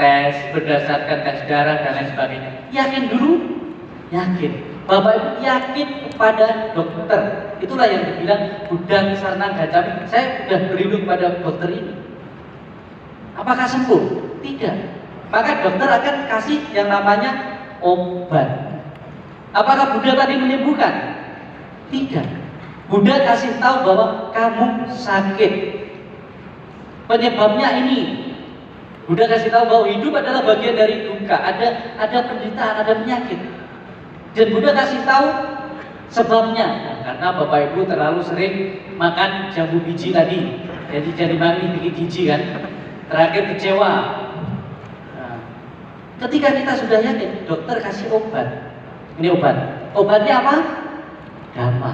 tes berdasarkan tes darah dan lain sebagainya. Yakin dulu, yakin. Bapak Ibu yakin kepada dokter. Itulah yang dibilang Buddha Sarana Gacami. Saya sudah berlindung pada dokter ini. Apakah sembuh? Tidak. Maka dokter akan kasih yang namanya obat. Apakah Buddha tadi menyembuhkan? Tidak. Buddha kasih tahu bahwa kamu sakit. Penyebabnya ini. Buddha kasih tahu bahwa hidup adalah bagian dari duka. Ada penderitaan, ada penyakit. Dan Buddha kasih tahu sebabnya. Nah, karena Bapak Ibu terlalu sering makan jambu biji tadi. Jadi jadi mani bikin biji kan. Terakhir kecewa. Nah, ketika kita sudah yakin, dokter kasih obat. Ini obat. Obatnya apa? Dhamma.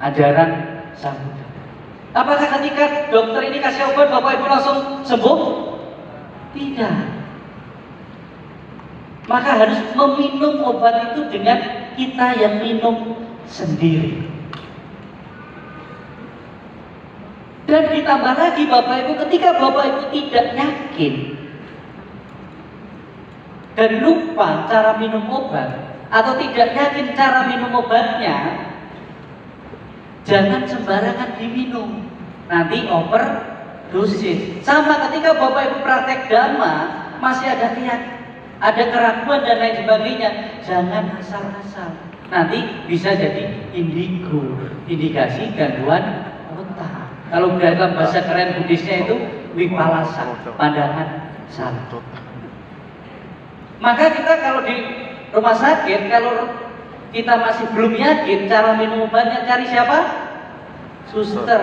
Ajaran Sang Buddha. Apakah ketika dokter ini kasih obat Bapak Ibu langsung sembuh? Tidak. Maka harus meminum obat itu dengan kita yang minum sendiri. Dan ditambah lagi Bapak Ibu, ketika Bapak Ibu tidak yakin dan lupa cara minum obat atau tidak yakin cara minum obatnya, jangan sembarangan diminum, nanti overdosis. Sama ketika Bapak Ibu praktek Dhamma masih ada keraguan dan lain sebagainya, jangan asal-asal. Nanti bisa jadi indigo, indikasi gangguan otak. Kalau dalam bahasa keren Buddhisnya itu wipalasa, pandangan salah. Maka kita kalau di rumah sakit, kalau kita masih belum yakin cara minum obatnya, cari siapa? Suster.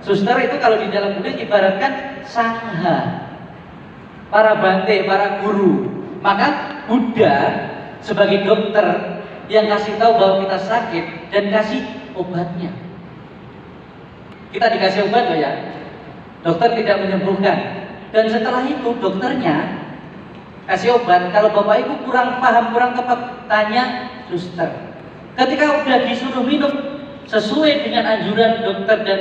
Suster itu kalau di dalam Buddha ibaratkan sangha, para bante, para guru. Maka Buddha sebagai dokter yang kasih tahu bahwa kita sakit dan kasih obatnya. Kita dikasih obat loh ya, dokter tidak menyembuhkan. Dan setelah itu dokternya kasih obat. Kalau Bapak Ibu kurang paham, kurang tepat, tanya suster. Ketika udah disuruh minum sesuai dengan anjuran dokter dan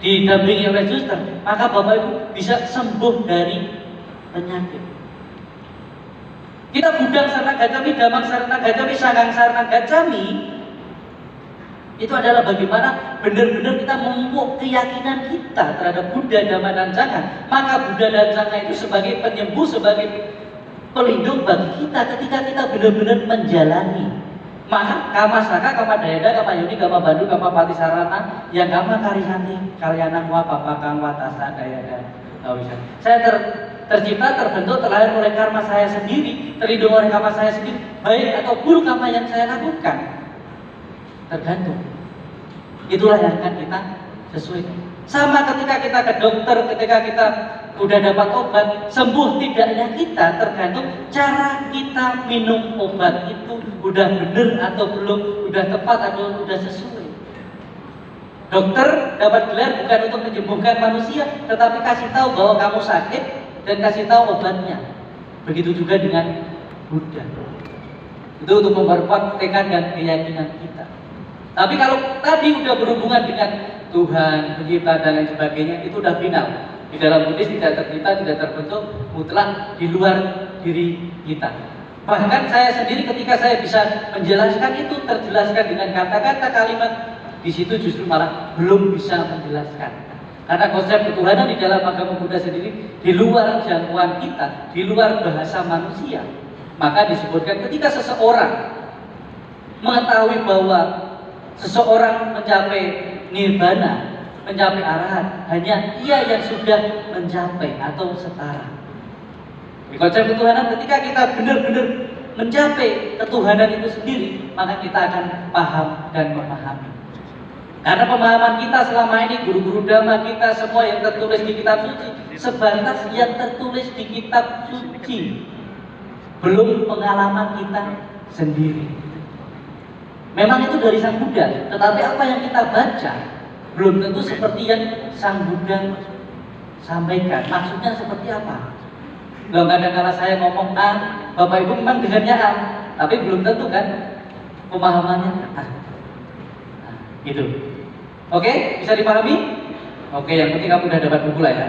didampingi oleh suster, maka Bapak Ibu bisa sembuh dari penyakit. Kita Buddha Sarana Gacami, Dhammang Sarana Gacami, Sanghang Sarana Gacami, itu adalah bagaimana benar-benar kita memupuk keyakinan kita terhadap Buddha, Dhamma, dan Sangha. Maka Buddha dan Sangha itu sebagai penyembuh, sebagai pelindung bagi kita ketika kita benar-benar menjalani. Maka kama saka, kama dayada, kama yuni, kama bandu, kama pati sarana, yang kama karisanti, kalyana mua papa kang watasa dayada. Saya tercipta, terbentuk, terlahir oleh karma saya sendiri, terlindung oleh karma saya sendiri, baik atau buruk karma yang saya lakukan. Tergantung. Itulah yang akan kita sesuaikan. Sama ketika kita ke dokter, ketika kita udah dapat obat, sembuh tidaknya kita tergantung cara kita minum obat itu udah benar atau belum, udah tepat atau udah sesuai. Dokter dapat gelar bukan untuk menyembuhkan manusia, tetapi kasih tahu bahwa kamu sakit dan kasih tahu obatnya. Begitu juga dengan Buddha. Itu untuk memperkuat tekad dan keyakinan kita. Tapi kalau tadi udah berhubungan dengan Tuhan, pencipta dan lain sebagainya, itu udah final. Di dalam Buddhis tidak tercipta, tidak terbentuk, mutlak di luar diri kita. Bahkan saya sendiri ketika saya bisa menjelaskan itu, terjelaskan dengan kata-kata, kalimat, di situ justru malah belum bisa menjelaskan. Karena konsep ketuhanan di dalam agama Buddha sendiri di luar jangkauan kita, di luar bahasa manusia. Maka disebutkan ketika seseorang mengetahui bahwa seseorang mencapai nirvana, mencapai arahat, hanya ia yang sudah mencapai atau setara. Di konsep ketuhanan, ketika kita benar-benar mencapai ketuhanan itu sendiri, maka kita akan paham dan memahami. Karena pemahaman kita selama ini, guru-guru Dhamma kita semua yang tertulis di kitab suci, sebatas yang tertulis di kitab suci, belum pengalaman kita sendiri. Memang itu dari Sang Buddha, tetapi apa yang kita baca belum tentu seperti yang Sang Buddha sampaikan. Maksudnya seperti apa? Loh, kadang-kadang saya ngomong A, Bapak Ibu memang dengarnya A, tapi belum tentu kan pemahamannya A. Gitu. Oke, bisa dipahami? Oke, yang penting kamu udah dapat buku lah ya.